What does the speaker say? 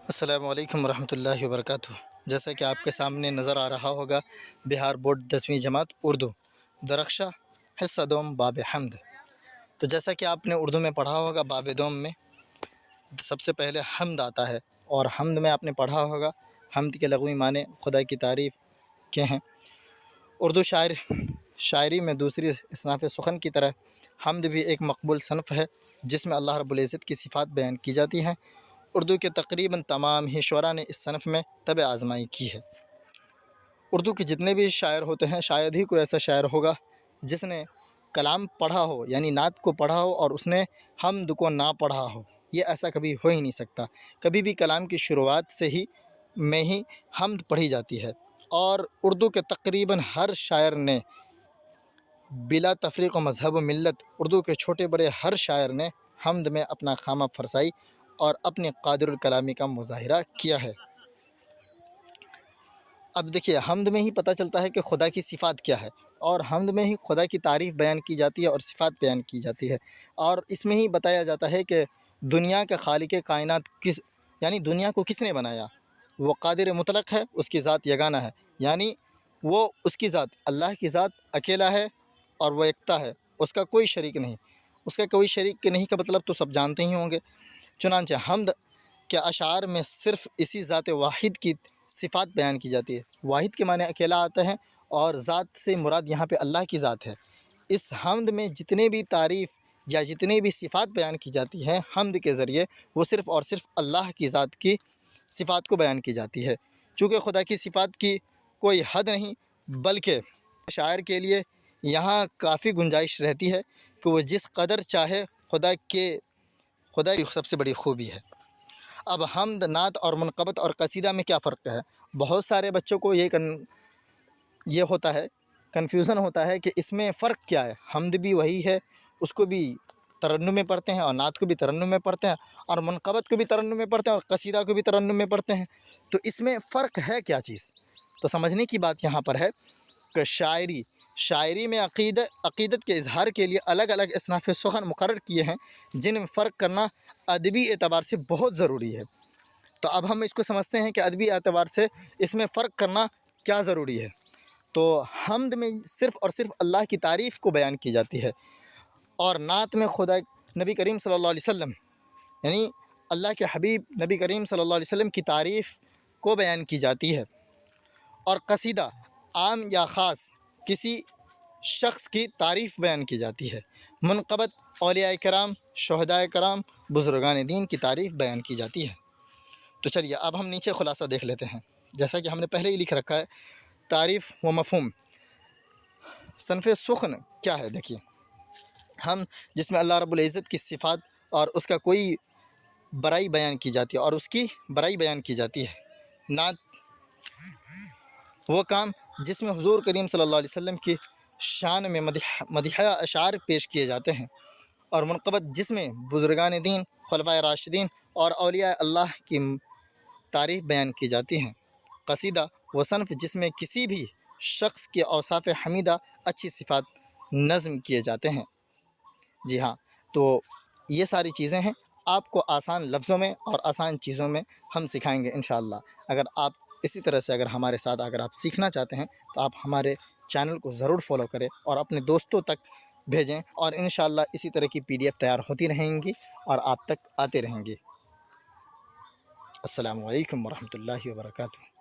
السلام علیکم ورحمۃ اللہ وبرکاتہ۔ جیسا کہ آپ کے سامنے نظر آ رہا ہوگا، بہار بورڈ 10ویں جماعت اردو، درخشہ، حصہ دوم، باب حمد۔ تو جیسا کہ آپ نے اردو میں پڑھا ہوگا، باب دوم میں سب سے پہلے حمد آتا ہے، اور حمد میں آپ نے پڑھا ہوگا حمد کے لغوی معنی خدا کی تعریف کے ہیں۔ اردو شاعری میں دوسری اصناف سخن کی طرح حمد بھی ایک مقبول صنف ہے، جس میں اللہ رب العزت کی صفات بیان کی جاتی ہیں۔ اردو کے تقریباً تمام ہی شعراء نے اس صنف میں طبع آزمائی کی ہے۔ اردو کے جتنے بھی شاعر ہوتے ہیں، شاید ہی کوئی ایسا شاعر ہوگا جس نے کلام پڑھا ہو، یعنی نعت کو پڑھا ہو اور اس نے حمد کو نہ پڑھا ہو۔ یہ ایسا کبھی ہو ہی نہیں سکتا۔ کبھی بھی کلام کی شروعات سے ہی حمد پڑھی جاتی ہے، اور اردو کے تقریباً ہر شاعر نے بلا تفریق و مذہب و ملت، اردو کے چھوٹے بڑے ہر شاعر نے حمد میں اپنا خامہ فرسائی اور اپنی قادر الکلامی کا مظاہرہ کیا ہے۔ اب دیکھیے، حمد میں ہی پتہ چلتا ہے کہ خدا کی صفات کیا ہے، اور حمد میں ہی خدا کی تعریف بیان کی جاتی ہے اور صفات بیان کی جاتی ہے، اور اس میں ہی بتایا جاتا ہے کہ دنیا کے خالق کائنات یعنی دنیا کو کس نے بنایا۔ وہ قادر مطلق ہے، اس کی ذات یگانہ ہے، یعنی وہ اس کی ذات، اللہ کی ذات اکیلا ہے اور وہ یکتا ہے، اس کا کوئی شریک نہیں۔ اس کا کوئی شریک نہیں کا مطلب تو سب جانتے ہی ہوں گے۔ چنانچہ حمد کے اشعار میں صرف اسی ذات واحد کی صفات بیان کی جاتی ہے۔ واحد کے معنی اکیلا آتا ہے، اور ذات سے مراد یہاں پہ اللہ کی ذات ہے۔ اس حمد میں جتنے بھی تعریف یا جتنے بھی صفات بیان کی جاتی ہیں حمد کے ذریعے، وہ صرف اور صرف اللہ کی ذات کی صفات کو بیان کی جاتی ہے۔ چونکہ خدا کی صفات کی کوئی حد نہیں، بلکہ شاعر کے لیے یہاں کافی گنجائش رہتی ہے کہ وہ جس قدر چاہے خدا کی سب سے بڑی خوبی ہے۔ اب حمد، نعت اور منقبت اور قصیدہ میں کیا فرق ہے؟ بہت سارے بچوں کو یہ ہوتا ہے، کنفیوژن ہوتا ہے کہ اس میں فرق کیا ہے۔ حمد بھی وہی ہے، اس کو بھی ترنم میں پڑھتے ہیں، اور نعت کو بھی ترنم میں پڑھتے ہیں، اور منقبت کو بھی ترنم میں پڑھتے ہیں، اور قصیدہ کو بھی ترنم میں پڑھتے ہیں۔ تو اس میں فرق ہے کیا چیز؟ تو سمجھنے کی بات یہاں پر ہے کہ شاعری میں عقیدت کے اظہار کے لیے الگ الگ اصناف سخن مقرر کیے ہیں، جن میں فرق کرنا ادبی اعتبار سے بہت ضروری ہے۔ تو اب ہم اس کو سمجھتے ہیں کہ ادبی اعتبار سے اس میں فرق کرنا کیا ضروری ہے۔ تو حمد میں صرف اور صرف اللہ کی تعریف کو بیان کی جاتی ہے، اور نعت میں خدا نبی کریم صلی اللہ علیہ وسلم، یعنی اللہ کے حبیب نبی کریم صلی اللہ علیہ وسلم کی تعریف کو بیان کی جاتی ہے، اور قصیدہ عام یا خاص کسی شخص کی تعریف بیان کی جاتی ہے۔ منقبت اولیاء کرام، شہداء کرام، بزرگان دین کی تعریف بیان کی جاتی ہے۔ تو چلیے اب ہم نیچے خلاصہ دیکھ لیتے ہیں، جیسا کہ ہم نے پہلے ہی لکھ رکھا ہے، تعریف و مفہوم۔ صنف سخن کیا ہے؟ دیکھیے، ہم جس میں اللہ رب العزت کی صفات اور اس کا کوئی برائی بیان کی جاتی ہے، اور اس کی برائی بیان کی جاتی ہے۔ نعت وہ کام جس میں حضور کریم صلی اللہ علیہ وسلم کی شان میں مدیحہ اشعار پیش کیے جاتے ہیں، اور منقبت جس میں بزرگان دین، خلفائے راشدین اور اولیاء اللہ کی تعریف بیان کی جاتی ہیں۔ قصیدہ وہ صنف جس میں کسی بھی شخص کی اوصاف حمیدہ، اچھی صفات نظم کیے جاتے ہیں۔ جی ہاں، تو یہ ساری چیزیں ہیں، آپ کو آسان لفظوں میں اور آسان چیزوں میں ہم سکھائیں گے انشاءاللہ۔ اگر آپ اسی طرح سے ہمارے ساتھ اگر آپ سیکھنا چاہتے ہیں تو آپ ہمارے چینل کو ضرور فالو کریں اور اپنے دوستوں تک بھیجیں، اور انشاءاللہ اسی طرح کی PDF تیار ہوتی رہیں گی اور آپ تک آتے رہیں گی۔ السلام علیکم ورحمۃ اللہ وبرکاتہ۔